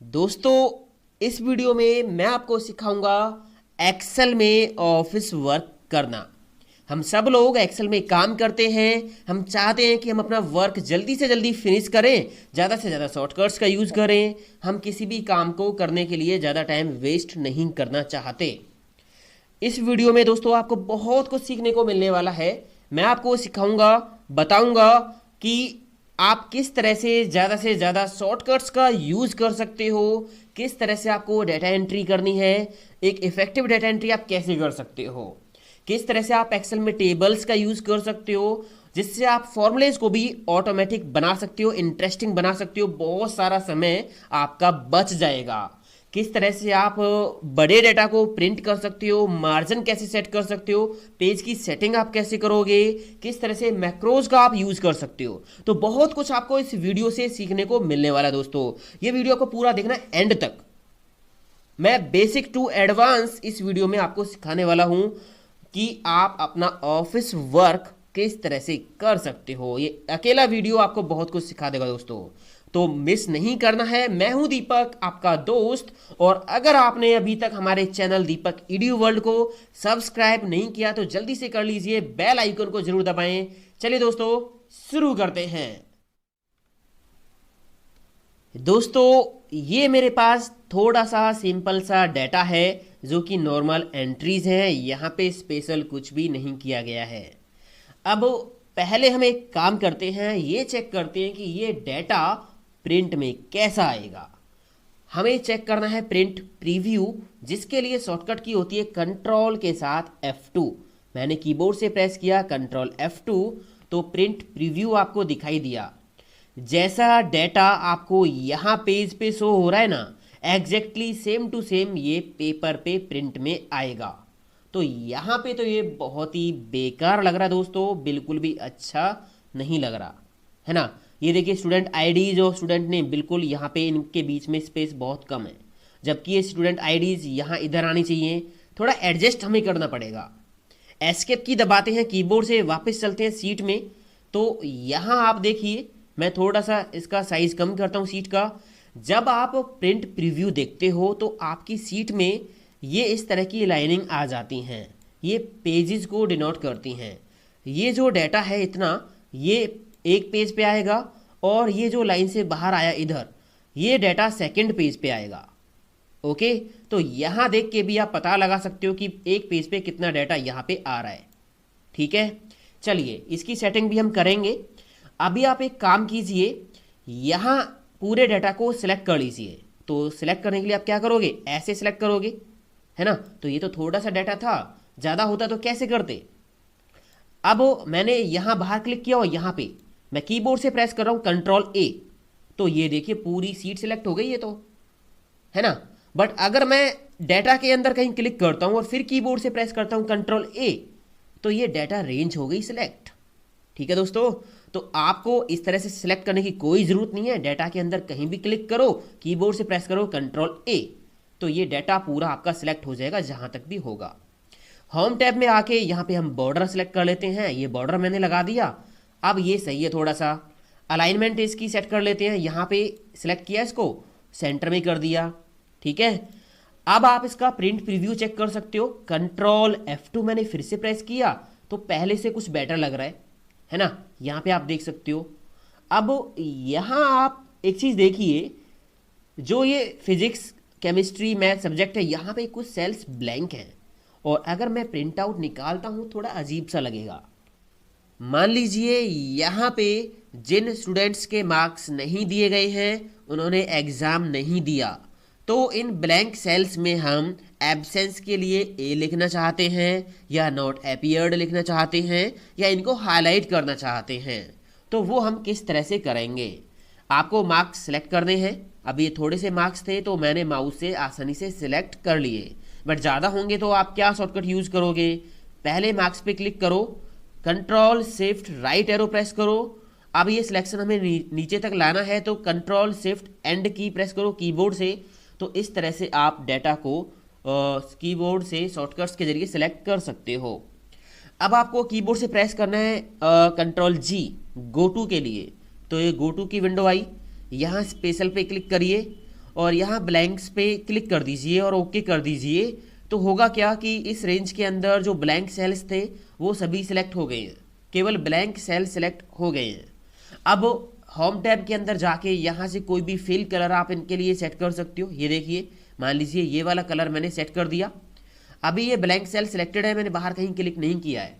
दोस्तों, इस वीडियो में मैं आपको सिखाऊंगा एक्सेल में ऑफिस वर्क करना। हम सब लोग एक्सेल में काम करते हैं। हम चाहते हैं कि हम अपना वर्क जल्दी से जल्दी फिनिश करें, ज़्यादा से ज़्यादा शॉर्टकट्स का यूज़ करें। हम किसी भी काम को करने के लिए ज़्यादा टाइम वेस्ट नहीं करना चाहते। इस वीडियो में दोस्तों आपको बहुत कुछ सीखने को मिलने वाला है। मैं आपको सिखाऊंगा, बताऊंगा कि आप किस तरह से ज़्यादा शॉर्टकट्स का यूज़ कर सकते हो, किस तरह से आपको डेटा एंट्री करनी है, एक इफेक्टिव डेटा एंट्री आप कैसे कर सकते हो, किस तरह से आप एक्सेल में टेबल्स का यूज़ कर सकते हो, जिससे आप फॉर्मूलेज को भी ऑटोमेटिक बना सकते हो, इंटरेस्टिंग बना सकते हो, बहुत सारा समय आपका बच जाएगा। किस तरह से आप बड़े डेटा को प्रिंट कर सकते हो, मार्जिन कैसे सेट कर सकते हो, पेज की सेटिंग आप कैसे करोगे, किस तरह से मैक्रोज का आप यूज कर सकते हो। तो बहुत कुछ आपको इस वीडियो से सीखने को मिलने वाला है दोस्तों। ये वीडियो को पूरा देखना एंड तक। मैं बेसिक टू एडवांस इस वीडियो में आपको सिखाने वाला हूं कि आप अपना ऑफिस वर्क किस तरह से कर सकते हो। ये अकेला वीडियो आपको बहुत कुछ सिखा देगा दोस्तों, तो मिस नहीं करना है। मैं हूं दीपक, आपका दोस्त, और अगर आपने अभी तक हमारे चैनल दीपक ईडीयू वर्ल्ड को सब्सक्राइब नहीं किया तो जल्दी से कर लीजिए, बेल आइकन को जरूर दबाएं। चलिए दोस्तों, शुरू करते हैं। दोस्तों, ये मेरे पास थोड़ा सा सिंपल सा डेटा है जो कि नॉर्मल एंट्रीज हैं। यहाँ पे स्पेशल कुछ भी नहीं किया गया है। अब पहले हम एक काम करते हैं, ये चेक करते हैं कि ये डेटा प्रिंट में कैसा आएगा। हमें चेक करना है प्रिंट प्रीव्यू, जिसके लिए शॉर्टकट की होती है कंट्रोल के साथ F2। मैंने कीबोर्ड से प्रेस किया कंट्रोल F2 तो प्रिंट प्रीव्यू आपको दिखाई दिया। जैसा डेटा आपको यहाँ पेज पे शो हो रहा है ना, एग्जैक्टली सेम टू सेम ये पेपर पे प्रिंट में आएगा। तो यहाँ पे तो ये बहुत ही बेकार लग रहा है दोस्तों, बिल्कुल भी अच्छा नहीं लग रहा है ना। ये देखिए स्टूडेंट आईडीज और स्टूडेंट नेम, बिल्कुल यहाँ पे इनके बीच में स्पेस बहुत कम है, जबकि ये स्टूडेंट आईडीज यहाँ इधर आनी चाहिए। थोड़ा एडजस्ट हमें करना पड़ेगा। एस्केप की दबाते हैं, कीबोर्ड से वापस चलते हैं सीट में। तो यहाँ आप देखिए, मैं थोड़ा सा इसका साइज कम करता हूँ सीट का। जब आप प्रिंट प्रीव्यू देखते हो तो आपकी सीट में ये इस तरह की लाइनिंग आ जाती हैं, ये पेजेस को डिनोट करती हैं। ये जो डेटा है इतना, ये एक पेज पे आएगा, और ये जो लाइन से बाहर आया इधर, ये डेटा सेकंड पेज पे आएगा। ओके, तो यहाँ देख के भी आप पता लगा सकते हो कि एक पेज पे कितना डेटा यहाँ पे आ रहा है। ठीक है, चलिए इसकी सेटिंग भी हम करेंगे। अभी आप एक काम कीजिए, यहाँ पूरे डेटा को सिलेक्ट कर लीजिए। तो सिलेक्ट करने के लिए आप क्या करोगे, ऐसे सिलेक्ट करोगे, है ना। तो ये तो थोड़ा सा डेटा था, ज़्यादा होता तो कैसे करते। अब मैंने यहाँ बाहर क्लिक किया और यहाँ पे मैं कीबोर्ड से प्रेस कर रहा हूँ कंट्रोल A, तो ये देखिए पूरी सीट सिलेक्ट हो गई है, तो है ना। बट अगर मैं डेटा के अंदर कहीं क्लिक करता हूँ और फिर कीबोर्ड से प्रेस करता हूँ कंट्रोल A, तो ये डेटा रेंज हो गई सिलेक्ट। ठीक है दोस्तों, तो आपको इस तरह से सिलेक्ट करने की कोई ज़रूरत नहीं है। डेटा के अंदर कहीं भी क्लिक करो, कीबोर्ड से प्रेस करो कंट्रोल A, तो ये डेटा पूरा आपका सिलेक्ट हो जाएगा जहाँ तक भी होगा। होम टैब में आके यहाँ पे हम बॉर्डर सेलेक्ट कर लेते हैं। ये बॉर्डर मैंने लगा दिया। अब ये सही है, थोड़ा सा अलाइनमेंट इसकी सेट कर लेते हैं। यहाँ पे सिलेक्ट किया, इसको सेंटर में कर दिया। ठीक है, अब आप इसका प्रिंट प्रीव्यू चेक कर सकते हो। कंट्रोल F2 मैंने फिर से प्रेस किया तो पहले से कुछ बेटर लग रहा है ना। यहाँ पे आप देख सकते हो। अब यहाँ आप एक चीज़ देखिए, जो ये फिजिक्स केमिस्ट्री मैथ सब्जेक्ट है, यहाँ पे कुछ सेल्स ब्लैंक हैं, और अगर मैं प्रिंट आउट निकालता हूँ थोड़ा अजीब सा लगेगा। मान लीजिए यहाँ पे जिन स्टूडेंट्स के मार्क्स नहीं दिए गए हैं, उन्होंने एग्ज़ाम नहीं दिया, तो इन ब्लैंक सेल्स में हम एब्सेंस के लिए A लिखना चाहते हैं, या नॉट अपीयर्ड लिखना चाहते हैं, या इनको हाईलाइट करना चाहते हैं, तो वो हम किस तरह से करेंगे। आपको मार्क्स सेलेक्ट करने हैं। अब ये थोड़े से मार्क्स थे तो मैंने माउस से आसानी से सिलेक्ट कर लिए, बट ज़्यादा होंगे तो आप क्या शॉर्टकट यूज़ करोगे। पहले मार्क्स पे क्लिक करो, control shift right arrow press करो। अब ये सिलेक्शन हमें नीचे तक लाना है तो कंट्रोल शिफ्ट एंड की प्रेस करो कीबोर्ड से। तो इस तरह से आप डेटा को कीबोर्ड से शॉर्टकट्स के जरिए सेलेक्ट कर सकते हो। अब आपको कीबोर्ड से प्रेस करना है कंट्रोल G गो टू के लिए। तो ये गो टू की विंडो आई, यहाँ स्पेशल पे क्लिक करिए और यहाँ ब्लैंक्स पे क्लिक कर दीजिए और ओके कर दीजिए। तो होगा क्या कि इस रेंज के अंदर जो ब्लैंक सेल्स थे वो सभी सिलेक्ट हो गए हैं, केवल ब्लैंक सेल सिलेक्ट हो गए हैं। अब होम टैब के अंदर जाके यहाँ से कोई भी फिल कलर आप इनके लिए सेट कर सकते हो। ये देखिए, मान लीजिए ये वाला कलर मैंने सेट कर दिया। अभी ये ब्लैंक सेल सिलेक्टेड है, मैंने बाहर कहीं क्लिक नहीं किया है।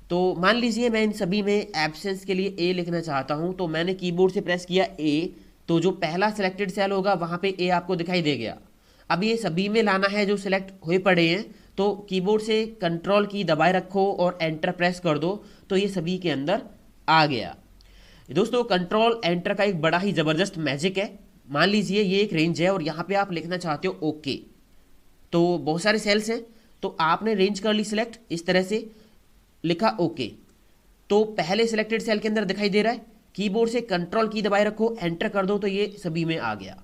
तो मान लीजिए मैं इन सभी में एब्सेंस के लिए ए लिखना चाहता हूँ, तो मैंने कीबोर्ड से प्रेस किया ए, तो जो पहला सिलेक्टेड सेल होगा वहाँ पे ए आपको दिखाई दे गया। अब ये सभी में लाना है जो सिलेक्ट हुए पड़े हैं, तो कीबोर्ड से कंट्रोल की दबाए रखो और एंटर प्रेस कर दो, तो ये सभी के अंदर आ गया। दोस्तों कंट्रोल एंटर का एक बड़ा ही ज़बरदस्त मैजिक है। मान लीजिए ये एक रेंज है और यहाँ पे आप लिखना चाहते हो ओके, तो बहुत सारे सेल्स हैं, तो आपने रेंज कर ली सिलेक्ट, इस तरह से लिखा ओके, तो पहले सिलेक्टेड सेल के अंदर दिखाई दे रहा है। कीबोर्ड से कंट्रोल की दबाए रखो, एंटर कर दो, तो ये सभी में आ गया।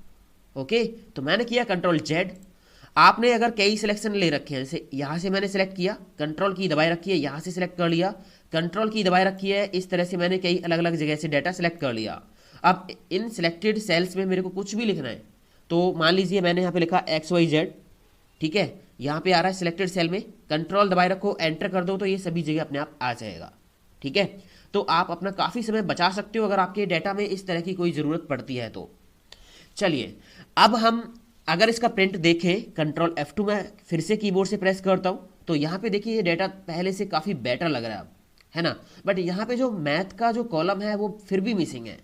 ओके, तो मैंने किया कंट्रोल जेड। आपने अगर कई सिलेक्शन ले रखे हैं, जैसे यहाँ से मैंने सेलेक्ट किया, कंट्रोल की दबाए रखी है, यहाँ से सिलेक्ट कर लिया, कंट्रोल की दबाए रखी है, इस तरह से मैंने कई अलग अलग जगह से डाटा सेलेक्ट कर लिया। अब इन सिलेक्टेड सेल्स में मेरे को कुछ भी लिखना है, तो मान लीजिए मैंने यहाँ पे लिखा XYZ, ठीक है, यहाँ पे आ रहा है सिलेक्टेड सेल में, कंट्रोल दबाए रखो, एंटर कर दो, तो ये सभी जगह अपने आप आ जाएगा। ठीक है, तो आप अपना काफ़ी समय बचा सकते हो अगर आपके डाटा में इस तरह की कोई ज़रूरत पड़ती है तो। चलिए अब हम अगर इसका प्रिंट देखें, कंट्रोल F2 में फिर से कीबोर्ड से प्रेस करता हूँ, तो यहाँ पे देखिए ये डाटा पहले से काफ़ी बेटर लग रहा है अब, है ना। बट यहाँ पे जो मैथ का जो कॉलम है वो फिर भी मिसिंग है।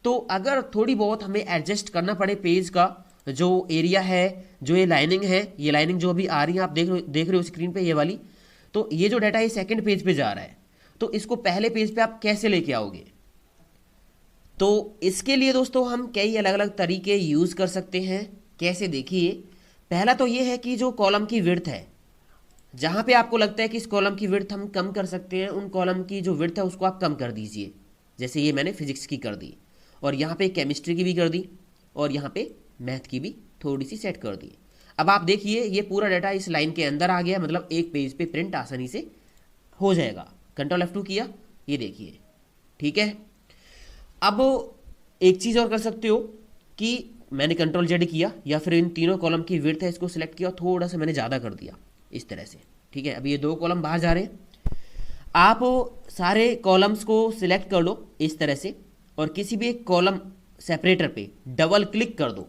तो अगर थोड़ी बहुत हमें एडजस्ट करना पड़े पेज का जो एरिया है, जो ये लाइनिंग है, ये लाइनिंग जो अभी आ रही है आप देख रहे हो स्क्रीन पे ये वाली, तो ये जो डाटा है सेकंड पेज पे जा रहा है, तो इसको पहले पेज पे आप कैसे लेके आओगे। तो इसके लिए दोस्तों हम कई अलग अलग तरीके यूज़ कर सकते हैं। कैसे, देखिए, पहला तो ये है कि जो कॉलम की विड्थ है, जहाँ पे आपको लगता है कि इस कॉलम की विड्थ हम कम कर सकते हैं, उन कॉलम की जो विड्थ है उसको आप कम कर दीजिए। जैसे ये मैंने फिजिक्स की कर दी, और यहाँ पे केमिस्ट्री की भी कर दी, और यहाँ पे मैथ की भी थोड़ी सी सेट कर दी। अब आप देखिए ये पूरा डाटा इस लाइन के अंदर आ गया, मतलब एक पेज पे प्रिंट आसानी से हो जाएगा। कंट्रोल F2 किया, ये देखिए, ठीक है। अब एक चीज़ और कर सकते हो कि मैंने कंट्रोल जेड किया, या फिर इन तीनों कॉलम की विड्थ है इसको सिलेक्ट किया, थोड़ा सा मैंने ज़्यादा कर दिया इस तरह से। ठीक है, अब ये दो कॉलम बाहर जा रहे हैं। आप सारे कॉलम्स को सिलेक्ट कर लो इस तरह से, और किसी भी एक कॉलम सेपरेटर पे डबल क्लिक कर दो,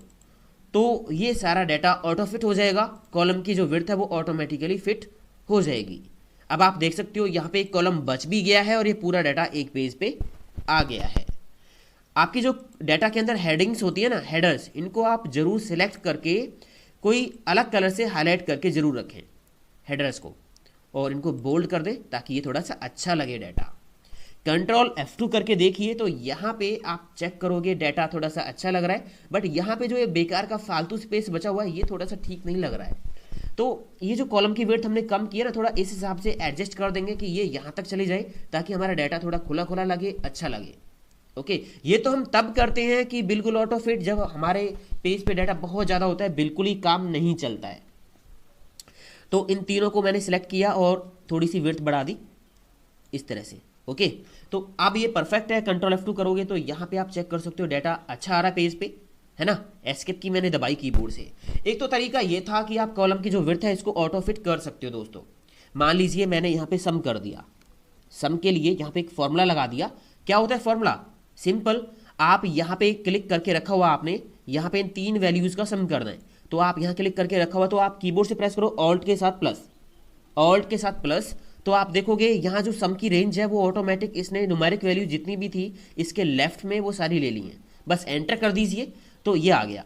तो ये सारा डाटा ऑटो फिट हो जाएगा। कॉलम की जो विड्थ है वो ऑटोमेटिकली फिट हो जाएगी। अब आप देख सकते हो यहाँ पे एक कॉलम बच भी गया है और ये पूरा डाटा एक पेज पे आ गया है। आपकी जो डाटा के अंदर हेडिंग्स होती है ना, हेडर्स, इनको आप जरूर सिलेक्ट करके कोई अलग कलर से हाईलाइट करके जरूर रखें हेडर्स को, और इनको बोल्ड कर दें ताकि ये थोड़ा सा अच्छा लगे डाटा। कंट्रोल F2 करके देखिए, तो यहाँ पे आप चेक करोगे डाटा थोड़ा सा अच्छा लग रहा है, बट यहाँ पे जो ये बेकार का फालतू स्पेस बचा हुआ है ये थोड़ा सा ठीक नहीं लग रहा है। तो ये जो कॉलम की विड्थ हमने कम किया ना, थोड़ा इस हिसाब से एडजस्ट कर देंगे कि ये यहाँ तक चली जाए, ताकि हमारा डाटा थोड़ा खुला खुला लगे, अच्छा लगे। ओके, ये तो हम तब करते हैं कि बिल्कुल ऑटो फिट, जब हमारे पेज पे डाटा बहुत ज़्यादा होता है, बिल्कुल ही काम नहीं चलता है। तो इन तीनों को मैंने सिलेक्ट किया और थोड़ी सी विड्थ बढ़ा दी इस तरह से। ओके, तो अब ये परफेक्ट है। कंट्रोल F2 करोगे तो यहाँ पे आप चेक कर सकते हो डाटा अच्छा आ रहा है पेज पे, है ना। एस्केप की मैंने दबाई कीबोर्ड से। एक तो तरीका ये था कि आप कॉलम की जो विड्थ है इसको ऑटो फिट कर सकते हो दोस्तों। मान लीजिए मैंने यहाँ पे सम कर दिया, सम के लिए यहाँ पे एक फॉर्मूला लगा दिया। क्या होता है फॉर्मूला? सिंपल, आप यहाँ पे क्लिक करके रखा हुआ, आपने यहाँ पे इन तीन वैल्यूज़ का सम करना है, तो आप यहाँ क्लिक करके रखा हुआ, तो आप कीबोर्ड से प्रेस करो ऑल्ट के साथ प्लस, ऑल्ट के साथ प्लस, तो आप देखोगे यहाँ जो सम की रेंज है वो ऑटोमेटिक इसने न्यूमेरिक वैल्यू जितनी भी थी इसके लेफ्ट में वो सारी ले ली हैं। बस एंटर कर दीजिए तो ये आ गया।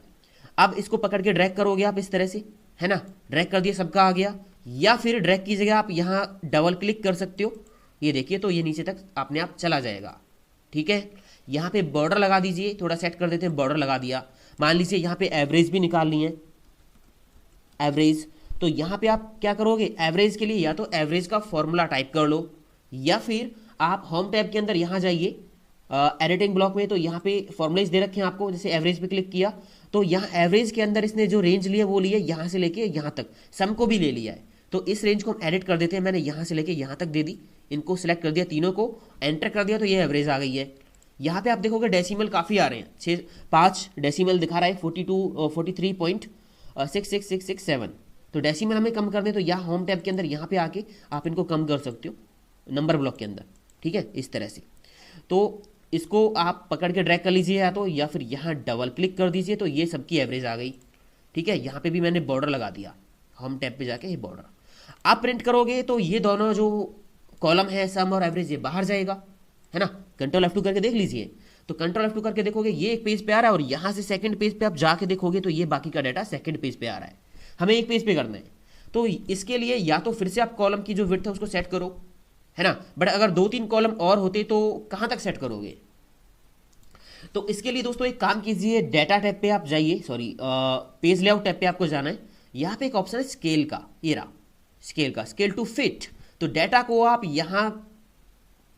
अब इसको पकड़ के ड्रैग करोगे आप इस तरह से, है ना, ड्रैग कर दिया, सबका आ गया। या फिर ड्रैग की जगह आप यहाँ डबल क्लिक कर सकते हो, ये देखिए, तो ये नीचे तक अपने आप चला जाएगा। ठीक है, यहाँ पे बॉर्डर लगा दीजिए, थोड़ा सेट कर देते हैं, बॉर्डर लगा दिया। मान लीजिए यहाँ पे एवरेज भी निकालनी है, एवरेज, तो यहाँ पे आप क्या करोगे, एवरेज के लिए या तो एवरेज का फॉर्मूला टाइप कर लो, या फिर आप होम टैब के अंदर यहाँ जाइए एडिटिंग ब्लॉक में, तो यहाँ पे फॉर्मूलेज दे रखे हैं आपको। जैसे एवरेज पे क्लिक किया तो यहाँ एवरेज के अंदर इसने जो रेंज लिया वो लिया यहाँ से लेके यहाँ तक, सम को भी ले लिया है। तो इस रेंज को हम एडिट कर देते हैं। मैंने यहाँ से लेके यहाँ तक दे दी, इनको सिलेक्ट कर दिया, तीनों को एंटर कर दिया, तो ये एवरेज आ गई है। यहाँ पे आप देखोगे डेसिमल काफ़ी आ रहे हैं, 5 डेसिमल दिखा रहा है, 43.66667। तो डेसिमल हमें कम करने, तो यहाँ होम टैब के अंदर यहाँ पे आके आप इनको कम कर सकते हो नंबर ब्लॉक के अंदर, ठीक है, इस तरह से। तो इसको आप पकड़ के ड्रैग कर लीजिए या फिर यहाँ डबल क्लिक कर दीजिए, तो ये सबकी एवरेज आ गई, ठीक है। यहाँ पे भी मैंने बॉर्डर लगा दिया, होम टैब पे जाके ये बॉर्डर आप प्रिंट करोगे तो ये दोनों जो कॉलम है सम और एवरेज ये बाहर जाएगा, है ना। कंट्रोल F2 करके देख लीजिए, तो कंट्रोल F2 करके देखोगे ये एक पेज पे आ रहा है, और यहाँ से सेकंड पेज पे आप जाके देखोगे तो ये बाकी का डाटा सेकंड पेज पे आ रहा है। हमें एक पेज पे करना है, तो इसके लिए या तो फिर से आप कॉलम की जो विड्थ है उसको सेट करो, है ना। बट अगर 2-3 कॉलम और होते तो कहाँ तक सेट करोगे। तो इसके लिए दोस्तों एक काम कीजिए, डाटा टैब पे आप जाइए, सॉरी पेज लेआउट टैब पे आपको जाना है। यहाँ पे एक ऑप्शन है स्केल का, ये रहा स्केल का, स्केल टू फिट। तो डाटा को आप यहाँ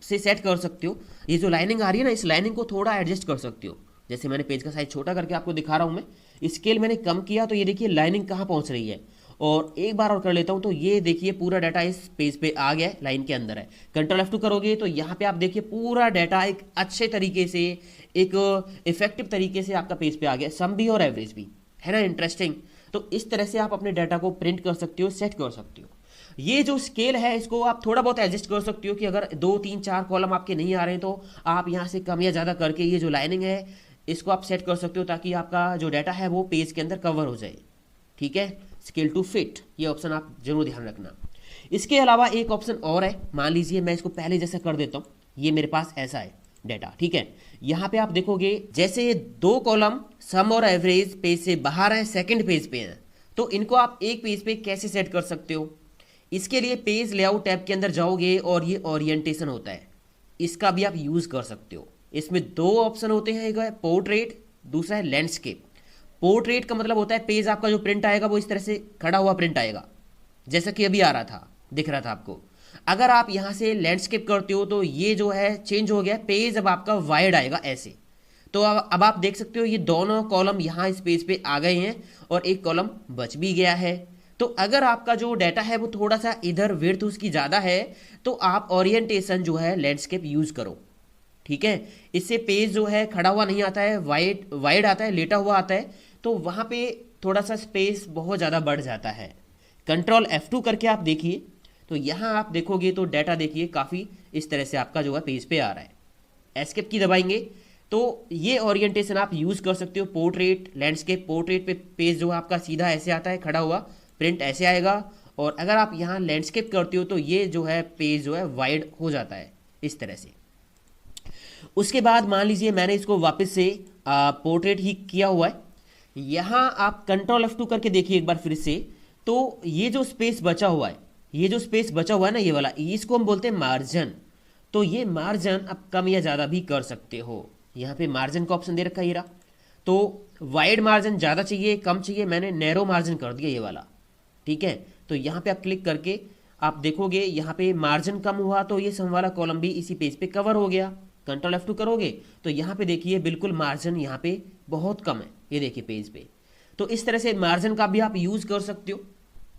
से सेट कर सकते हो। ये जो लाइनिंग आ रही है ना, इस लाइनिंग को थोड़ा एडजस्ट कर सकते हो। जैसे मैंने पेज का साइज छोटा करके आपको दिखा रहा हूँ मैं, स्केल मैंने कम किया, तो ये देखिए लाइनिंग कहाँ पहुँच रही है। और एक बार और कर लेता हूँ, तो ये देखिए पूरा डाटा इस पेज पे आ गया है, लाइन के अंदर है। कंट्रोल F2 करोगे तो यहाँ पे आप देखिए पूरा डाटा एक अच्छे तरीके से, एक इफेक्टिव तरीके से आपका पेज पे आ गया, सम भी और एवरेज भी, है ना। इंटरेस्टिंग। तो इस तरह से आप अपने डाटा को प्रिंट कर सकते हो, सेट कर सकते हो। ये जो स्केल है इसको आप थोड़ा बहुत एडजस्ट कर सकते हो कि अगर 2-3-4 कॉलम आपके नहीं आ रहे हैं तो आप यहाँ से कम या ज़्यादा करके ये जो लाइनिंग है इसको आप सेट कर सकते हो, ताकि आपका जो डाटा है वो पेज के अंदर कवर हो जाए, ठीक है। स्केल टू फिट, ये ऑप्शन आप जरूर ध्यान रखना। इसके अलावा एक ऑप्शन और है, मान लीजिए मैं इसको पहले जैसा कर देता हूँ, ये मेरे पास ऐसा है डाटा, ठीक है। यहाँ पे आप देखोगे जैसे ये 2 कॉलम सम और एवरेज पेज से बाहर हैं, सेकंड पेज पे हैं, तो इनको आप एक पेज पे कैसे सेट कर सकते हो। इसके लिए पेज लेआउट टैब के अंदर जाओगे और ये ओरिएंटेशन होता है, इसका भी आप यूज़ कर सकते हो। इसमें 2 ऑप्शन होते हैं, एक है पोर्ट्रेट, दूसरा है लैंडस्केप। पोर्ट्रेट का मतलब होता है पेज आपका जो प्रिंट आएगा वो इस तरह से खड़ा हुआ प्रिंट आएगा, जैसा कि अभी आ रहा था, दिख रहा था आपको। अगर आप यहाँ से लैंडस्केप करते हो तो ये जो है चेंज हो गया, पेज अब आपका वाइड आएगा ऐसे। तो अब आप देख सकते हो ये दोनों कॉलम यहाँ इस पेज पे आ गए हैं और एक कॉलम बच भी गया है। तो अगर आपका जो डाटा है वो थोड़ा सा इधर विड्थ उसकी ज़्यादा है, तो आप ओरिएंटेशन जो है लैंडस्केप यूज़ करो, ठीक है। इससे पेज जो है खड़ा हुआ नहीं आता है, वाइड आता है, लेटा हुआ आता है, तो वहाँ पे थोड़ा सा स्पेस बहुत ज़्यादा बढ़ जाता है। कंट्रोल F2 करके आप देखिए, तो यहाँ आप देखोगे तो डाटा देखिए काफ़ी इस तरह से आपका जो है पेज पे आ रहा है। एस्केप की दबाएंगे तो ये ओरिएंटेशन आप यूज़ कर सकते हो। पोर्ट्रेट, लैंडस्केप, पोर्ट्रेट पे पेज जो है आपका सीधा ऐसे आता है, खड़ा हुआ प्रिंट ऐसे आएगा, और अगर आप यहाँ लैंडस्केप करते हो तो ये जो है पेज जो है वाइड हो जाता है इस तरह से। उसके बाद मान लीजिए मैंने इसको वापस से पोर्ट्रेट ही किया हुआ है, यहाँ आप कंट्रोल F2 करके देखिए एक बार फिर से, तो ये जो स्पेस बचा हुआ है, ये जो स्पेस बचा हुआ है ना, ये वाला, इसको हम बोलते हैं मार्जिन। तो ये मार्जिन आप कम या ज़्यादा भी कर सकते हो। यहाँ पे मार्जिन का ऑप्शन दे रखा है ये रहा। तो वाइड मार्जिन ज़्यादा चाहिए, कम चाहिए, मैंने नैरो मार्जिन कर दिया ये वाला, ठीक है। तो यहाँ पे आप क्लिक करके आप देखोगे यहाँ पे मार्जिन कम हुआ तो ये सम वाला कॉलम भी इसी पेज पे कवर हो गया। कंट्रोल F2 करोगे तो यहाँ पे देखिए बिल्कुल मार्जिन यहाँ पे बहुत कम है, ये देखिए पेज पे। तो इस तरह से मार्जिन का भी आप यूज़ कर सकते हो,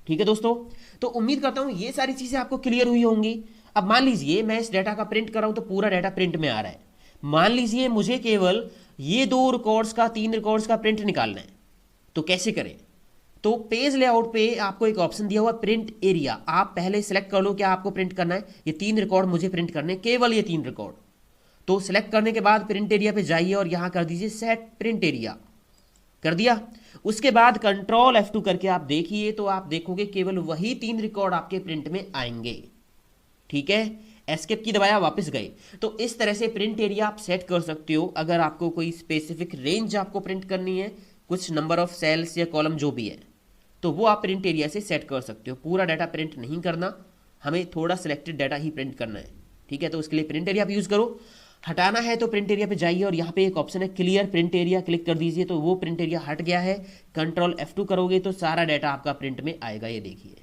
ठीक है दोस्तों। तो उम्मीद करता हूँ ये सारी चीज़ें आपको क्लियर हुई होंगी। अब मान लीजिए मैं इस डाटा का प्रिंट कर रहा हूँ तो पूरा डाटा प्रिंट में आ रहा है। मान लीजिए मुझे केवल ये 2 रिकॉर्ड्स का, 3 रिकॉर्ड्स का प्रिंट निकालना है, तो कैसे करें। तो पेज लेआउट पे आपको एक ऑप्शन दिया हुआ प्रिंट एरिया, आप पहले सेलेक्ट कर लो क्या आपको प्रिंट करना है। ये 3 रिकॉर्ड मुझे प्रिंट करने, केवल ये 3 रिकॉर्ड। तो सेलेक्ट करने के बाद प्रिंट एरिया पे जाइए और यहाँ कर दीजिए सेट प्रिंट एरिया, कर दिया। उसके बाद कंट्रोल F2 करके आप देखिए तो आप देखोगे केवल वही 3 रिकॉर्ड आपके प्रिंट में आएंगे, ठीक है। एस्केप की दबाया, वापस गए। तो इस तरह से प्रिंट एरिया आप सेट कर सकते हो। अगर आपको कोई स्पेसिफिक रेंज आपको प्रिंट करनी है, कुछ नंबर ऑफ सेल्स या कॉलम जो भी है, तो वो आप प्रिंट एरिया से सेट कर सकते हो। पूरा डाटा प्रिंट नहीं करना, हमें थोड़ा सिलेक्टेड डाटा ही प्रिंट करना है, ठीक है। तो उसके लिए प्रिंट एरिया आप यूज़ करो। हटाना है तो प्रिंट एरिया पे जाइए और यहाँ पे एक ऑप्शन है क्लियर प्रिंट एरिया, क्लिक कर दीजिए तो वो प्रिंट एरिया हट गया है। कंट्रोल F2 करोगे तो सारा डाटा आपका प्रिंट में आएगा, ये देखिए,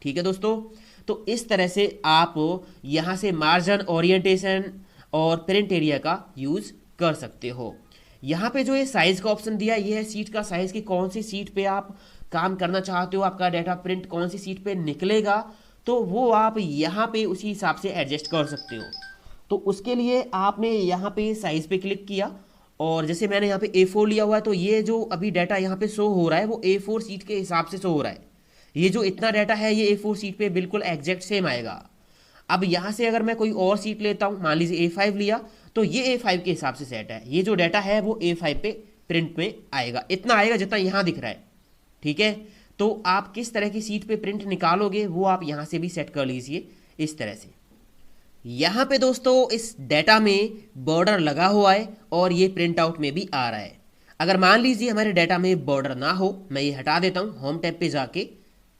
ठीक है दोस्तों। तो इस तरह से आप यहाँ से मार्जिन, ओरिएंटेशन और प्रिंट एरिया का यूज़ कर सकते हो। यहाँ पे जो ये साइज़ का ऑप्शन दिया, ये है सीट का साइज़ कि कौन सी सीट पे आप काम करना चाहते हो, आपका डाटा प्रिंट कौन सी सीट पे निकलेगा, तो वो आप यहाँ पे उसी हिसाब से एडजस्ट कर सकते हो। तो उसके लिए आपने यहाँ पे साइज पे क्लिक किया और जैसे मैंने यहाँ पे A4 लिया हुआ है तो ये जो अभी डाटा यहाँ पे शो हो रहा है वो A4 शीट के हिसाब से शो हो रहा है। ये जो इतना डाटा है ये A4 शीट पे बिल्कुल एग्जैक्ट सेम आएगा। अब यहाँ से अगर मैं कोई और शीट लेता हूँ, मान लीजिए A5 लिया, तो ये A5 के हिसाब से सेट है। ये जो डाटा है वो A5 पे प्रिंट में आएगा, इतना आएगा जितना यहाँ दिख रहा है। ठीक है, तो आप किस तरह की शीट पे प्रिंट निकालोगे वो आप यहाँ से भी सेट कर लीजिए इस तरह से। यहाँ पे दोस्तों इस डाटा में बॉर्डर लगा हुआ है और ये प्रिंट आउट में भी आ रहा है। अगर मान लीजिए हमारे डाटा में बॉर्डर ना हो, मैं ये हटा देता हूँ, होम टैब पे जाके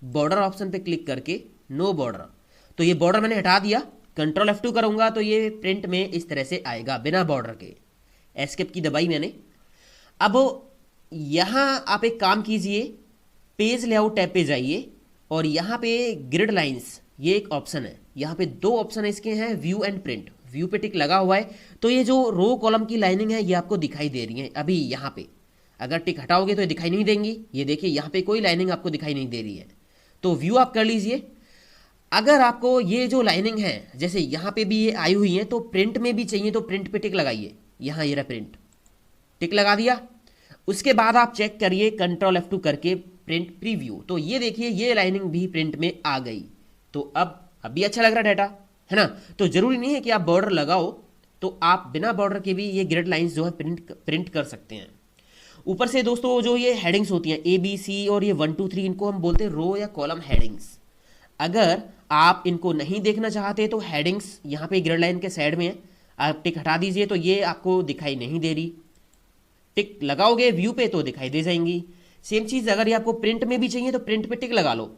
बॉर्डर ऑप्शन पे क्लिक करके नो बॉर्डर, तो ये बॉर्डर मैंने हटा दिया। कंट्रोल F2 करूंगा तो ये प्रिंट में इस तरह से आएगा बिना बॉर्डर के। एस्केप की दबाई मैंने। अब यहाँ आप एक काम कीजिए, पेज लेआउट टैब पे जाइए और यहाँ पे ग्रिड लाइंस ये एक ऑप्शन है। यहाँ पे दो ऑप्शन इसके हैं, व्यू एंड प्रिंट। व्यू पे टिक लगा हुआ है तो ये जो रो कॉलम की लाइनिंग है ये आपको दिखाई दे रही है अभी यहाँ पे। अगर टिक हटाओगे तो ये दिखाई नहीं देंगी। ये देखिए यहाँ पे कोई लाइनिंग आपको दिखाई नहीं दे रही है, तो व्यू आप कर लीजिए। अगर आपको ये जो लाइनिंग है जैसे यहाँ पे भी ये आई हुई है तो प्रिंट में भी चाहिए तो प्रिंट पे टिक लगाइए। यहाँ ये रहा प्रिंट, टिक लगा दिया। उसके बाद आप चेक करिए कंट्रोल F2 करके प्रिंट प्रीव्यू, तो ये देखिए ये लाइनिंग भी प्रिंट में आ गई। तो अब अभी अच्छा लग रहा है डाटा, है ना। तो जरूरी नहीं है कि आप बॉर्डर लगाओ, तो आप बिना बॉर्डर के भी ये ग्रिड लाइंस जो है प्रिंट कर सकते हैं। ऊपर से दोस्तों जो ये हेडिंग्स होती हैं ABC और ये 1 2 3, इनको हम बोलते हैं रो या कॉलम हेडिंग्स। अगर आप इनको नहीं देखना चाहते तो हेडिंग्स यहाँ पे ग्रिड लाइन के साइड में है, आप टिक हटा दीजिए तो ये आपको दिखाई नहीं दे रही। टिक लगाओगे व्यू पे तो दिखाई दे जाएंगी। सेम चीज अगर ये आपको प्रिंट में भी चाहिए तो प्रिंट पे टिक लगा लो।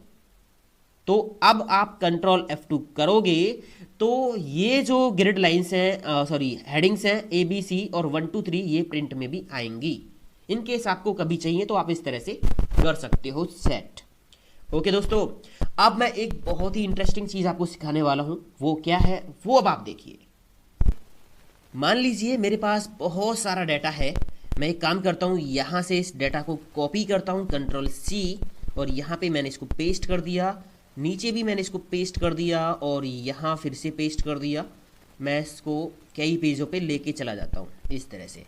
तो अब आप कंट्रोल F2 करोगे तो ये जो ग्रिड लाइंस हैं, सॉरी हेडिंग्स हैं ABC और 1 2 3, ये प्रिंट में भी आएंगी। इन केस आपको कभी चाहिए तो आप इस तरह से कर सकते हो सेट। ओके दोस्तों, अब मैं एक बहुत ही इंटरेस्टिंग चीज आपको सिखाने वाला हूं। वो क्या है वो अब आप देखिए। मान लीजिए मेरे पास बहुत सारा डाटा है, मैं एक काम करता हूं, यहां से इस डाटा को कॉपी करता हूं कंट्रोल C और यहां पे मैंने इसको पेस्ट कर दिया, नीचे भी मैंने इसको पेस्ट कर दिया और यहाँ फिर से पेस्ट कर दिया। मैं इसको कई पेजों पे लेके चला जाता हूँ इस तरह से।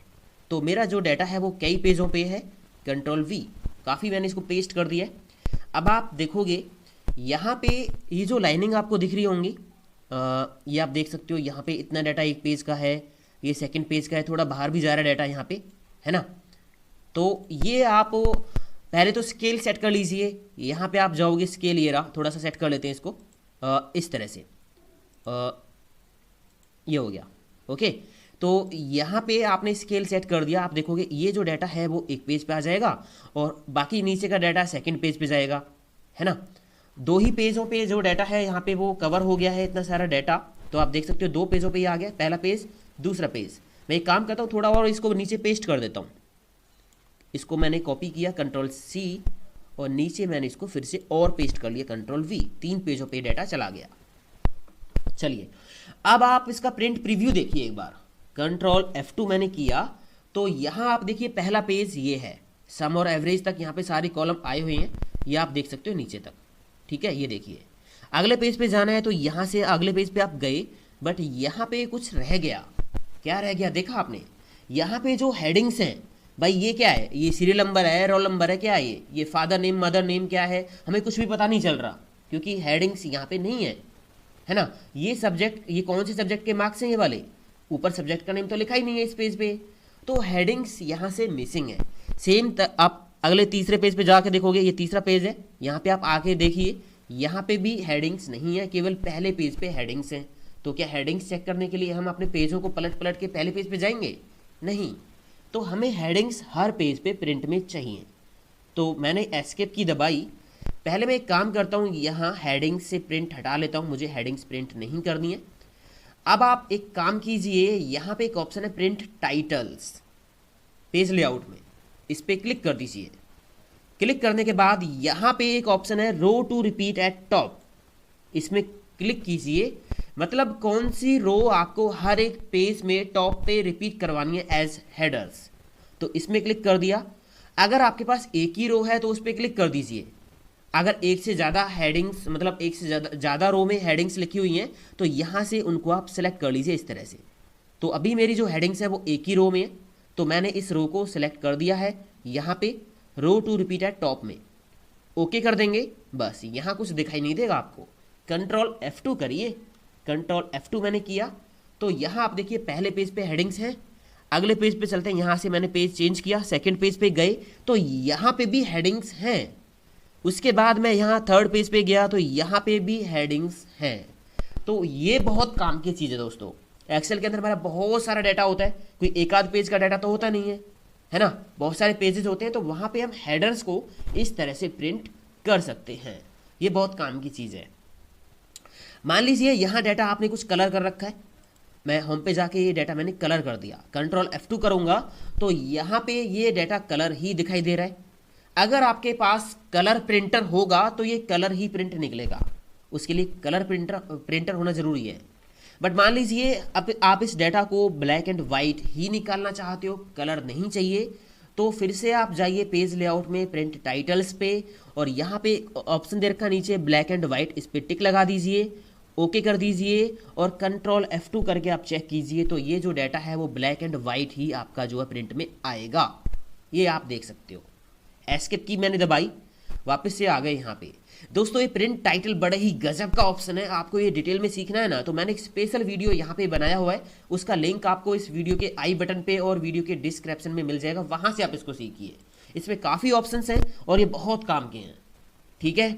तो मेरा जो डाटा है वो कई पेजों पे है, कंट्रोल V, काफ़ी मैंने इसको पेस्ट कर दिया है। अब आप देखोगे यहाँ पे ये जो लाइनिंग आपको दिख रही होंगी, ये आप देख सकते हो। यहाँ पे इतना डाटा एक पेज का है, ये सेकंड पेज का है, थोड़ा बाहर भी जा रहा है डाटा यहाँ पे, है ना। तो ये आप पहले तो स्केल सेट कर लीजिए। यहाँ पे आप जाओगे, स्केल ये रहा, थोड़ा सा सेट कर लेते हैं इसको इस तरह से। ये हो गया। ओके, तो यहाँ पे आपने स्केल सेट कर दिया। आप देखोगे ये जो डाटा है वो एक पेज पे आ जाएगा और बाकी नीचे का डाटा सेकंड पेज पे जाएगा, है ना। दो ही पेजों पे जो डाटा है यहाँ पे वो कवर हो गया है, इतना सारा डाटा। तो आप देख सकते हो 2 पेजों पे ये आ गया, पहला पेज दूसरा पेज। मैं एक काम करता हूँ, थोड़ा और इसको नीचे पेस्ट कर देता हूँ। इसको मैंने कॉपी किया कंट्रोल C और नीचे मैंने इसको फिर से और पेस्ट कर लिया कंट्रोल V। 3 पेजों पे डाटा चला गया। चलिए अब आप इसका प्रिंट प्रीव्यू देखिए एक बार। कंट्रोल F2 मैंने किया तो यहाँ आप देखिए पहला पेज ये है, सम और एवरेज तक यहाँ पे सारे कॉलम आए हुए हैं, ये आप देख सकते हो नीचे तक। ठीक है, ये देखिए। अगले पेज पे जाना है तो यहाँ से अगले पेज पे आप गए, बट यहाँ पे कुछ रह गया। क्या रह गया देखा आपने? यहाँ पे जो हेडिंग्स हैं भाई, ये क्या है? ये सीरियल नंबर है, रोल नंबर है, क्या है ये फादर नेम मदर नेम क्या है, हमें कुछ भी पता नहीं चल रहा क्योंकि हेडिंग्स यहाँ पे नहीं है ना। ये सब्जेक्ट, ये कौन से सब्जेक्ट के मार्क्स हैं ये वाले? ऊपर सब्जेक्ट का नेम तो लिखा ही नहीं है इस पेज पे, तो हेडिंग्स यहाँ से मिसिंग है। सेम आप अगले तीसरे पेज पे जाके देखोगे, ये तीसरा पेज है, यहाँ पे आप आके देखिए, यहाँ पे भी हेडिंग्स नहीं है, केवल पहले पेज पे हेडिंग्स हैं। तो क्या हेडिंग्स चेक करने के लिए हम अपने पेजों को पलट पलट के पहले पेज पे जाएंगे? नहीं। तो हमें हेडिंग्स हर पेज पे प्रिंट में चाहिए। तो मैंने एस्केप की दबाई। पहले मैं एक काम करता हूँ, यहाँ हेडिंग्स से प्रिंट हटा लेता हूँ, मुझे हेडिंग्स प्रिंट नहीं करनी है। अब आप एक काम कीजिए, यहाँ पे एक ऑप्शन है प्रिंट टाइटल्स पेज लेआउट में, इस पर क्लिक कर दीजिए। क्लिक करने के बाद यहाँ पे एक ऑप्शन है रो टू रिपीट एट टॉप, इसमें क्लिक कीजिए। मतलब कौन सी रो आपको हर एक पेज में टॉप पे रिपीट करवानी है एज हेडर्स, तो इसमें क्लिक कर दिया। अगर आपके पास एक ही रो है तो उस पर क्लिक कर दीजिए। अगर एक से ज़्यादा हेडिंग्स, मतलब एक से ज़्यादा रो में हेडिंग्स लिखी हुई हैं, तो यहाँ से उनको आप सेलेक्ट कर लीजिए इस तरह से। तो अभी मेरी जो हेडिंग्स है वो एक ही रो में है, तो मैंने इस रो को सिलेक्ट कर दिया है यहाँ पे रो टू रिपीट एट टॉप में। ओके कर देंगे, बस यहाँ कुछ दिखाई नहीं देगा आपको। कंट्रोल F2 करिए, कंट्रोल F2 मैंने किया तो यहाँ आप देखिए पहले पेज पे हेडिंग्स हैं। अगले पेज पे चलते हैं, यहाँ से मैंने पेज चेंज किया, सेकंड पेज पे गए तो यहाँ पे भी हेडिंग्स हैं। उसके बाद मैं यहाँ थर्ड पेज पे गया तो यहाँ पे भी हेडिंग्स हैं। तो ये बहुत काम की चीज़ है दोस्तों। एक्सेल के अंदर हमारा बहुत सारा डाटा होता है, कोई एक आध पेज का डाटा तो होता नहीं है ना, बहुत सारे पेजेस होते हैं, तो वहाँ पे हम हेडर्स को इस तरह से प्रिंट कर सकते हैं। ये बहुत काम की चीज़ है। मान लीजिए यहाँ डाटा आपने कुछ कलर कर रखा है, मैं होम पे जाके ये डाटा मैंने कलर कर दिया, कंट्रोल F2 करूँगा तो यहाँ पे ये डाटा कलर ही दिखाई दे रहा है। अगर आपके पास कलर प्रिंटर होगा तो ये कलर ही प्रिंट निकलेगा, उसके लिए कलर प्रिंटर होना ज़रूरी है। बट मान लीजिए अब आप इस डाटा को ब्लैक एंड वाइट ही निकालना चाहते हो, कलर नहीं चाहिए, तो फिर से आप जाइए पेज लेआउट में प्रिंट टाइटल्स पे और यहाँ पे ऑप्शन दे रखा नीचे ब्लैक एंड वाइट, इस पर टिक लगा दीजिए, ओके कर दीजिए और कंट्रोल F2 करके आप चेक कीजिए तो ये जो डाटा है वो ब्लैक एंड वाइट ही आपका जो है प्रिंट में आएगा। ये आप देख सकते हो। एस्केप की मैंने दबाई, वापस से आ गए यहाँ पे। दोस्तों ये प्रिंट टाइटल बड़े ही गजब का ऑप्शन है, आपको ये डिटेल में सीखना है ना तो मैंने एक स्पेशल वीडियो यहाँ पे बनाया हुआ है, उसका लिंक आपको इस वीडियो के आई बटन पे और वीडियो के डिस्क्रिप्शन में मिल जाएगा, वहाँ से आप इसको सीखिए। इसमें काफ़ी ऑप्शंस हैं और ये बहुत काम के हैं। ठीक है,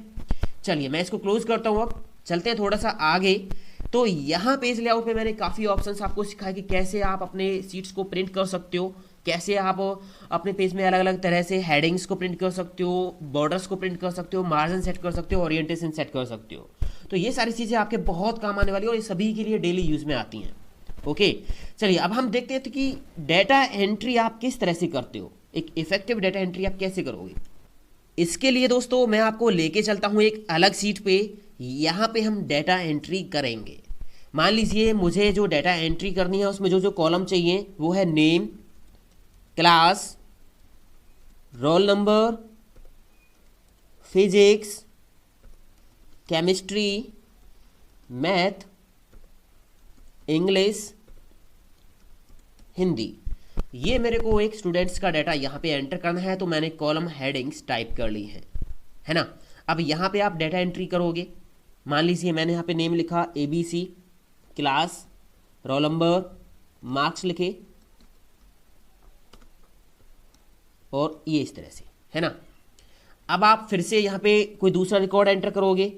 चलिए मैं इसको क्लोज करता हूँ। अब चलते हैं थोड़ा सा आगे। तो यहाँ पेज लेआउट में मैंने काफ़ी ऑप्शंस आपको सिखाया कि कैसे आप अपने सीट्स को प्रिंट कर सकते हो, कैसे आप अपने पेज में अलग अलग तरह से हेडिंग्स को प्रिंट कर सकते हो, बॉर्डर्स को प्रिंट कर सकते हो, मार्जिन सेट कर सकते हो, ओरिएंटेशन सेट कर सकते हो। तो ये सारी चीज़ें आपके बहुत काम आने वाली है और ये सभी के लिए डेली यूज़ में आती हैं। ओके, चलिए अब हम देखते हैं कि डाटा एंट्री आप किस तरह से करते हो, एक इफेक्टिव डाटा एंट्री आप कैसे करोगे। इसके लिए दोस्तों मैं आपको लेके चलता हूँ एक अलग सीट पे, यहाँ पे हम डाटा एंट्री करेंगे। मान लीजिए मुझे जो डाटा एंट्री करनी है उसमें जो जो कॉलम चाहिए वो है name, class, roll number, physics, chemistry, math, English, Hindi. ये मेरे को एक स्टूडेंट्स का डाटा यहाँ पे एंटर करना है, तो मैंने कॉलम हेडिंग्स टाइप कर ली है ना। अब यहाँ पे आप डाटा एंट्री करोगे। मान लीजिए मैंने यहाँ पे नेम लिखा ABC, class, roll number, marks लिखे और ये इस तरह से है ना। अब आप फिर से यहाँ पे कोई दूसरा रिकॉर्ड एंटर करोगे,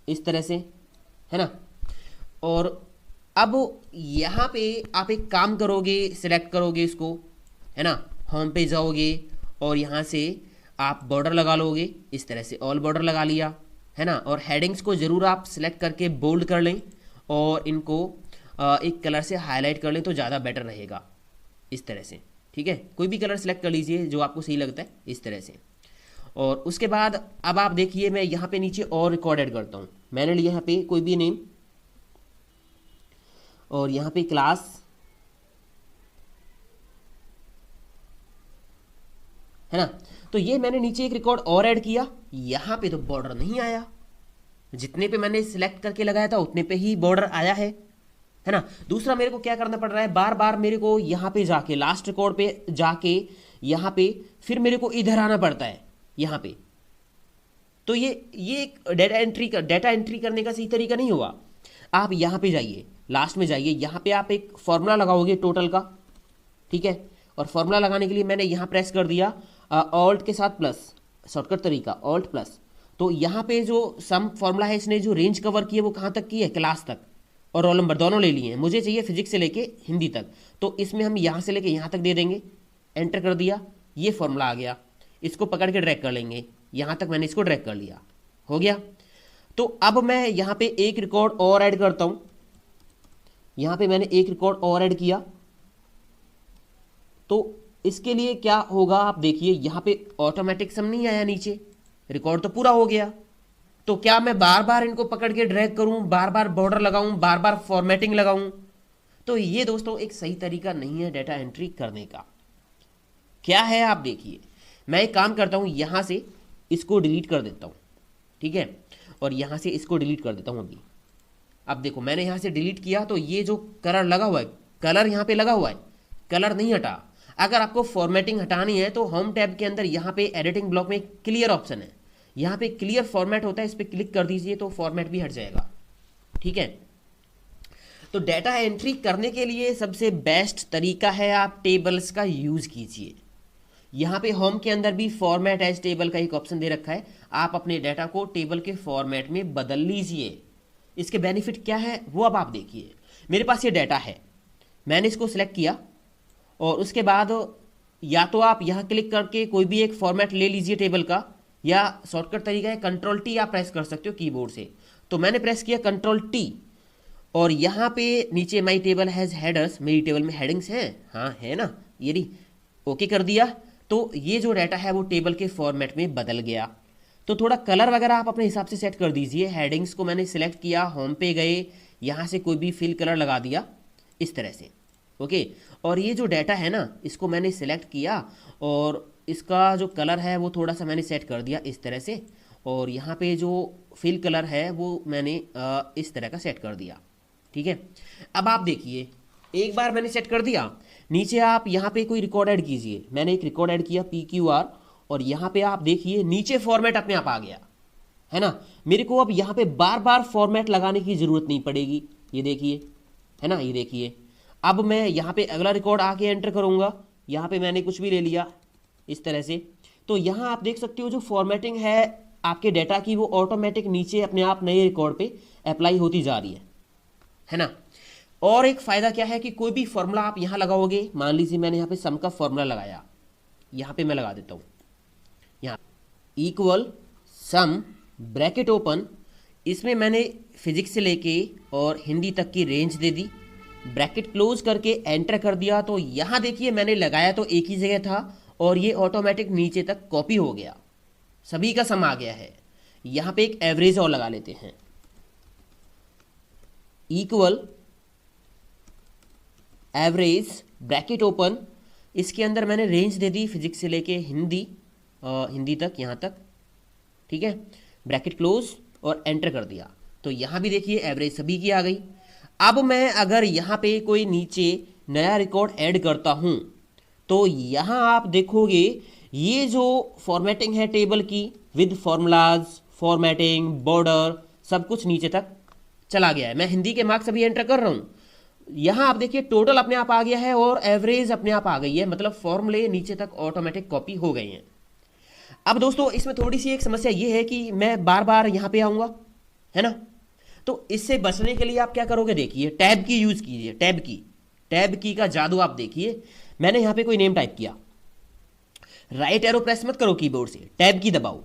इस तरह से है ना। और अब यहाँ पे आप एक काम करोगे, सिलेक्ट करोगे इसको है ना, होम पे जाओगे और यहाँ से आप बॉर्डर लगा लोगे, इस तरह से ऑल बॉर्डर लगा लिया है ना। और हेडिंग्स को ज़रूर आप सिलेक्ट करके बोल्ड कर लें और इनको एक कलर से हाईलाइट कर लें तो ज़्यादा बेटर रहेगा, इस तरह से। ठीक है, कोई भी कलर सेलेक्ट कर लीजिए जो आपको सही लगता है, इस तरह से। और उसके बाद अब आप देखिए मैं यहाँ पे नीचे और रिकॉर्ड ऐड करता हूँ। मैंने लिया यहाँ पे कोई भी नेम और यहाँ पे क्लास है ना। तो ये मैंने नीचे एक रिकॉर्ड और ऐड किया, यहाँ पे तो बॉर्डर नहीं आया, जितने पे मैंने सिलेक्ट करके लगाया था उतने पे ही बॉर्डर आया है ना। दूसरा मेरे को क्या करना पड़ रहा है, बार बार मेरे को यहाँ पे जाके लास्ट रिकॉर्ड पे जाके यहाँ पे फिर मेरे को इधर आना पड़ता है यहाँ पे। तो ये डाटा एंट्री करने का सही तरीका नहीं हुआ। आप यहाँ पे जाइए, लास्ट में जाइए, यहाँ पे आप एक फॉर्मूला लगाओगे टोटल का। ठीक है, और फॉर्मूला लगाने के लिए मैंने यहाँ प्रेस कर दिया ऑल्ट के साथ प्लस, शॉर्टकट तरीका ऑल्ट प्लस। तो यहाँ पे जो सम फॉर्मूला है इसने जो रेंज कवर की है वो कहाँ तक की है, क्लास तक और रोल नंबर दोनों ले लिए हैं। मुझे चाहिए फिजिक्स से लेके हिंदी तक, तो इसमें हम यहाँ से लेके यहाँ तक दे देंगे। एंटर कर दिया, ये फॉर्मूला आ गया, इसको पकड़ के ड्रैग कर लेंगे, यहाँ तक मैंने इसको ड्रैग कर लिया, हो गया। तो अब मैं यहाँ पे एक रिकॉर्ड और ऐड करता हूँ। यहाँ पे मैंने एक रिकॉर्ड और ऐड किया, तो इसके लिए क्या होगा आप देखिए, यहाँ पे ऑटोमेटिक सम नहीं आया, नीचे रिकॉर्ड तो पूरा हो गया। तो क्या मैं बार बार इनको पकड़ के ड्रैग करूं, बार बार बॉर्डर लगाऊं, बार बार फॉर्मेटिंग लगाऊं? तो ये दोस्तों एक सही तरीका नहीं है डाटा एंट्री करने का। क्या है आप देखिए, मैं एक काम करता हूँ, यहाँ से इसको डिलीट कर देता हूँ, ठीक है, और यहाँ से इसको डिलीट कर देता हूँ अभी। अब देखो मैंने यहाँ से डिलीट किया तो ये जो कलर लगा हुआ है, कलर यहाँ पे लगा हुआ है, कलर नहीं हटा। अगर आपको फॉर्मेटिंग हटानी है तो होम टैब के अंदर यहाँ पे एडिटिंग ब्लॉक में क्लियर ऑप्शन है, यहाँ पे क्लियर फॉर्मेट होता है, इस पर क्लिक कर दीजिए तो फॉर्मेट भी हट जाएगा, ठीक है। तो डाटा एंट्री करने के लिए सबसे बेस्ट तरीका है आप टेबल्स का यूज़ कीजिए। यहाँ पे होम के अंदर भी फॉर्मेट एज टेबल का एक ऑप्शन दे रखा है, आप अपने डाटा को टेबल के फॉर्मेट में बदल लीजिए। इसके बेनिफिट क्या है वो अब आप देखिए। मेरे पास ये डाटा है, मैंने इसको सिलेक्ट किया और उसके बाद या तो आप यहाँ क्लिक करके कोई भी एक फॉर्मेट ले लीजिए टेबल का, या शॉर्टकट तरीका है कंट्रोल टी आप प्रेस कर सकते हो कीबोर्ड से। तो मैंने प्रेस किया कंट्रोल टी और यहाँ पे नीचे माई टेबल हैज़ हेडर्स, मेरी टेबल में हेडिंग्स हैं, हाँ है ना, ये रही, ओके कर दिया। तो ये जो डाटा है वो टेबल के फॉर्मेट में बदल गया। तो थोड़ा कलर वगैरह आप अपने हिसाब से सेट कर दीजिए। हेडिंग्स को मैंने सिलेक्ट किया, होम पे गए, यहाँ से कोई भी फिल कलर लगा दिया इस तरह से, ओके। और ये जो डाटा है ना, इसको मैंने सिलेक्ट किया और इसका जो कलर है वो थोड़ा सा मैंने सेट कर दिया इस तरह से, और यहाँ पे जो फिल कलर है वो मैंने इस तरह का सेट कर दिया, ठीक है। अब आप देखिए, एक बार मैंने सेट कर दिया, नीचे आप यहाँ पे कोई रिकॉर्ड ऐड कीजिए। मैंने एक रिकॉर्ड ऐड किया PQR और यहाँ पे आप देखिए नीचे फॉर्मेट अपने आप आ गया, है ना। मेरे को अब यहाँ पे बार बार फॉर्मेट लगाने की ज़रूरत नहीं पड़ेगी, ये देखिए, है ना, ये देखिए। अब मैं यहाँ पे अगला रिकॉर्ड आके एंटर करूँगा, यहाँ पे मैंने कुछ भी ले लिया इस तरह से। तो यहाँ आप देख सकते हो जो फॉर्मेटिंग है आपके डाटा की वो ऑटोमेटिक नीचे अपने आप नए रिकॉर्ड पे अप्लाई होती जा रही है ना। और एक फ़ायदा क्या है कि कोई भी फॉर्मूला आप यहाँ लगाओगे, मान लीजिए मैंने यहाँ पे सम का फॉर्मूला लगाया, यहाँ पे मैं लगा देता हूँ, यहाँ इक्वल सम ब्रैकेट ओपन, इसमें मैंने फिजिक्स से लेके और हिंदी तक की रेंज दे दी, ब्रैकेट क्लोज करके एंटर कर दिया। तो यहाँ देखिए मैंने लगाया तो एक ही जगह था और ये ऑटोमेटिक नीचे तक कॉपी हो गया, सभी का सम आ गया है। यहाँ पे एक एवरेज और लगा लेते हैं, इक्वल एवरेज ब्रैकेट ओपन, इसके अंदर मैंने रेंज दे दी फिजिक्स से लेके हिंदी तक, यहाँ तक, ठीक है। ब्रैकेट क्लोज और एंटर कर दिया तो यहाँ भी देखिए एवरेज सभी की आ गई। अब मैं अगर यहाँ पे कोई नीचे नया रिकॉर्ड ऐड करता हूँ तो यहाँ आप देखोगे ये जो फॉर्मेटिंग है टेबल की विद फॉर्मूलाज, फॉर्मेटिंग, बॉर्डर, सब कुछ नीचे तक चला गया है। मैं हिंदी के मार्क्स अभी एंटर कर रहा हूँ, यहाँ आप देखिए टोटल अपने आप आ गया है और एवरेज अपने आप आ गई है, मतलब फॉर्मूले नीचे तक ऑटोमेटिक कॉपी हो गए हैं। अब दोस्तों इसमें थोड़ी सी एक समस्या ये है कि मैं बार बार यहाँ पे आऊँगा, है ना। तो इससे बचने के लिए आप क्या करोगे, देखिए टैब की यूज़ कीजिए, टैब की का जादू आप देखिए। मैंने यहाँ पे कोई नेम टाइप किया, राइट एरो प्रेस मत करो कीबोर्ड से, टैब की दबाओ,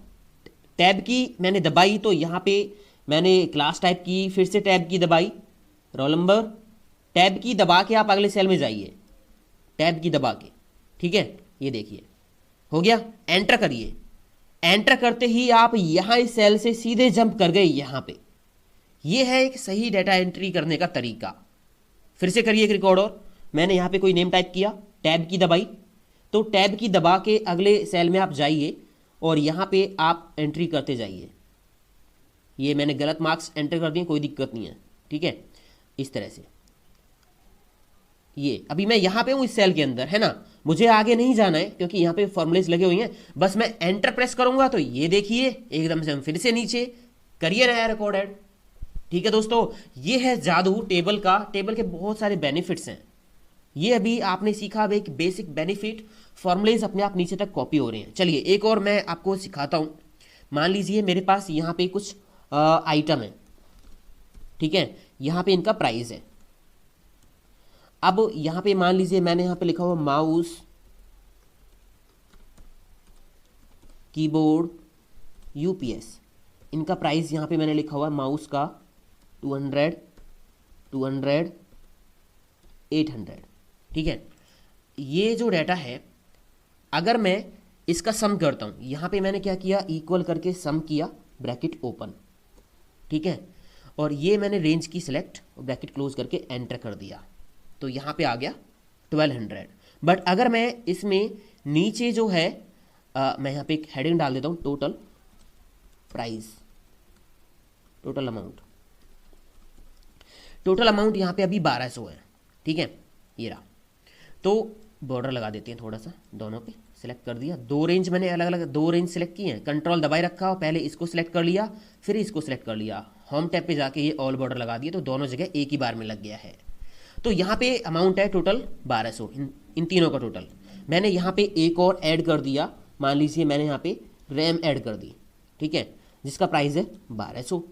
टैब की मैंने दबाई तो यहाँ पे मैंने क्लास टाइप की, फिर से टैब की दबाई, रोल नंबर, टैब की दबा के आप अगले सेल में जाइए, टैब की दबा के, ठीक है, ये देखिए हो गया। एंटर करिए, एंटर करते ही आप यहाँ इस सेल से सीधे जंप कर गए यहाँ पे। ये है एक सही डाटा एंट्री करने का तरीका। फिर से करिए एक रिकॉर्ड और, मैंने यहाँ पे कोई नेम टाइप किया, टैब की दबाई, तो टैब की दबा के अगले सेल में आप जाइए और यहाँ पे आप एंट्री करते जाइए। ये मैंने गलत मार्क्स एंटर कर दिए, कोई दिक्कत नहीं है, ठीक है, इस तरह से। ये अभी मैं यहाँ पे हूँ इस सेल के अंदर, है ना, मुझे आगे नहीं जाना है क्योंकि यहाँ पे फॉर्मूलेस लगे हुए हैं। बस मैं एंटर प्रेस करूंगा तो ये देखिए एकदम से हम फिर से नीचे, करिए नया रिकॉर्ड ऐड, ठीक है दोस्तों। ये है जादू टेबल का, टेबल के बहुत सारे बेनिफिट्स हैं। ये अभी आपने सीखा, अब एक बेसिक बेनिफिट, फॉर्मूलेज अपने आप नीचे तक कॉपी हो रहे हैं। चलिए एक और मैं आपको सिखाता हूँ। मान लीजिए मेरे पास यहाँ पे कुछ आइटम है, ठीक है, यहाँ पे इनका प्राइस है। अब यहाँ पे मान लीजिए मैंने यहाँ पे लिखा हुआ माउस, कीबोर्ड, यूपीएस, इनका प्राइस यहाँ पे मैंने लिखा हुआ माउस का 200, 200, 800, ठीक है। ये जो डाटा है अगर मैं इसका सम करता हूँ, यहाँ पे मैंने क्या किया, इक्वल करके सम किया, ब्रैकेट ओपन, ठीक है, और ये मैंने रेंज की सिलेक्ट और ब्रैकेट क्लोज करके एंटर कर दिया तो यहाँ पे आ गया 1200। बट अगर मैं इसमें नीचे जो है मैं यहाँ पे एक हेडिंग डाल देता हूँ, टोटल प्राइस, टोटल अमाउंट यहाँ पे अभी 1200 है, ठीक है, ये रहा। तो बॉर्डर लगा देते हैं थोड़ा सा, दोनों पे सिलेक्ट कर दिया। दो रेंज मैंने अलग अलग दो रेंज सिलेक्ट किए हैं, कंट्रोल दबाए रखा, और पहले इसको सिलेक्ट कर लिया, फिर इसको सिलेक्ट कर लिया, होम टैब पे जाके ये ऑल बॉर्डर लगा दिए, तो दोनों जगह एक ही बार में लग गया है। तो यहाँ पे अमाउंट है टोटल 1200, इन तीनों का टोटल। मैंने यहाँ पे एक और ऐड कर दिया, मान लीजिए मैंने यहाँ पे रैम ऐड कर दी, ठीक है, जिसका प्राइस है 1200।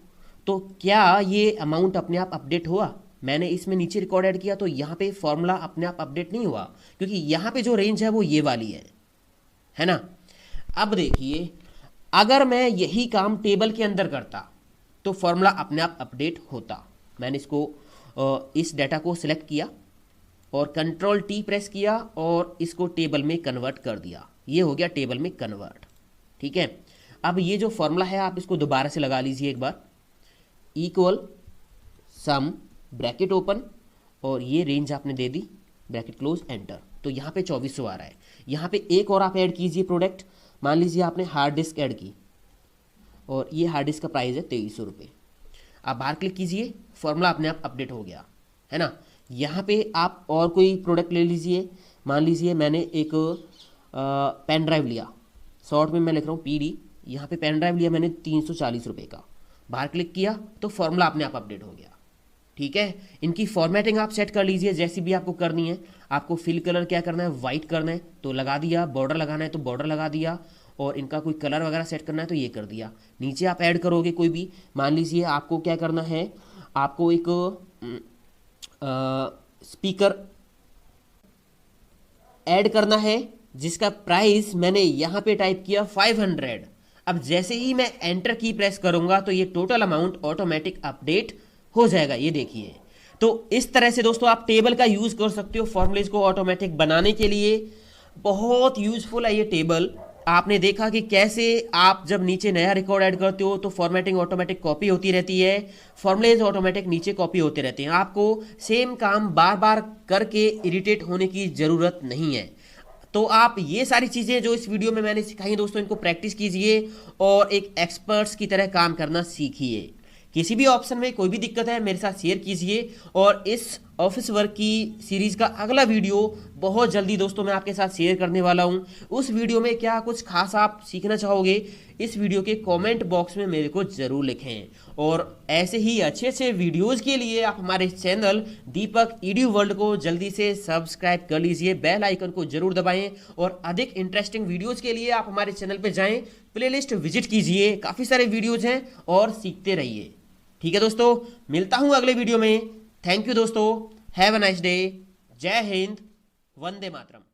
तो क्या ये अमाउंट अपने आप अपडेट हुआ? मैंने इसमें नीचे रिकॉर्ड ऐड किया तो यहाँ पे फॉर्मूला अपने आप अपडेट नहीं हुआ, क्योंकि यहाँ पे जो रेंज है वो ये वाली है ना। अब देखिए, अगर मैं यही काम टेबल के अंदर करता तो फॉर्मूला अपने आप अपडेट होता। मैंने इसको इस डाटा को सिलेक्ट किया और कंट्रोल टी प्रेस किया और इसको टेबल में कन्वर्ट कर दिया, ये हो गया टेबल में कन्वर्ट, ठीक है। अब ये जो फॉर्मूला है आप इसको दोबारा से लगा लीजिए एक बार, इक्वल सम ब्रैकेट ओपन और ये रेंज आपने दे दी, ब्रैकेट क्लोज, एंटर। तो यहाँ पे 2400 आ रहा है। यहाँ पे एक और आप ऐड कीजिए प्रोडक्ट, मान लीजिए आपने हार्ड डिस्क ऐड की और ये हार्ड डिस्क का प्राइस है 2300 रुपये। आप बाहर क्लिक कीजिए, फॉर्मूला अपने आप अपडेट हो गया, है ना। यहाँ पे आप और कोई प्रोडक्ट ले लीजिए, मान लीजिए मैंने एक पेन ड्राइव लिया, शॉर्ट में मैं लिख रहा हूँ PD, यहाँ पे पेन ड्राइव लिया मैंने 340 रुपये का, बाहर क्लिक किया तो फॉर्मूला अपने आप अपडेट हो गया, ठीक है। इनकी फॉर्मेटिंग आप सेट कर लीजिए जैसी भी आपको करनी है। आपको फिल कलर क्या करना है, वाइट करना है तो लगा दिया, बॉर्डर लगाना है तो बॉर्डर लगा दिया, और इनका कोई कलर वगैरह सेट करना है तो ये कर दिया। नीचे आप ऐड करोगे कोई भी, मान लीजिए आपको क्या करना है, आपको एक स्पीकर ऐड करना है जिसका प्राइस मैंने यहाँ पे टाइप किया 500। अब जैसे ही मैं एंटर की प्रेस करूंगा तो ये टोटल अमाउंट ऑटोमेटिक अपडेट हो जाएगा, ये देखिए। तो इस तरह से दोस्तों आप टेबल का यूज कर सकते हो फॉर्मूलेज को ऑटोमेटिक बनाने के लिए। बहुत यूजफुल है ये टेबल। आपने देखा कि कैसे आप जब नीचे नया रिकॉर्ड ऐड करते हो तो फॉर्मेटिंग ऑटोमेटिक कॉपी होती रहती है, फॉर्मूलेज ऑटोमेटिक नीचे कॉपी होते रहते हैं। आपको सेम काम बार बार करके इरिटेट होने की ज़रूरत नहीं है। तो आप ये सारी चीज़ें जो इस वीडियो में मैंने सिखाई दोस्तों, इनको प्रैक्टिस कीजिए और एक एक्सपर्ट्स की तरह काम करना सीखिए। किसी भी ऑप्शन में कोई भी दिक्कत है मेरे साथ शेयर कीजिए, और इस ऑफिस वर्क की सीरीज़ का अगला वीडियो बहुत जल्दी दोस्तों मैं आपके साथ शेयर करने वाला हूं। उस वीडियो में क्या कुछ खास आप सीखना चाहोगे, इस वीडियो के कमेंट बॉक्स में मेरे को ज़रूर लिखें। और ऐसे ही अच्छे अच्छे वीडियोज़ के लिए आप हमारे चैनल दीपक EDU वर्ल्ड को जल्दी से सब्सक्राइब कर लीजिए, बेल आइकन को जरूर दबाएं, और अधिक इंटरेस्टिंग वीडियोज़ के लिए आप हमारे चैनल पर जाएँ, प्लेलिस्ट विजिट कीजिए, काफ़ी सारे वीडियोज़ हैं और सीखते रहिए। ठीक है दोस्तों, मिलता हूं अगले वीडियो में। थैंक यू दोस्तों, हैव अ नाइस डे, जय हिंद, वंदे मातरम।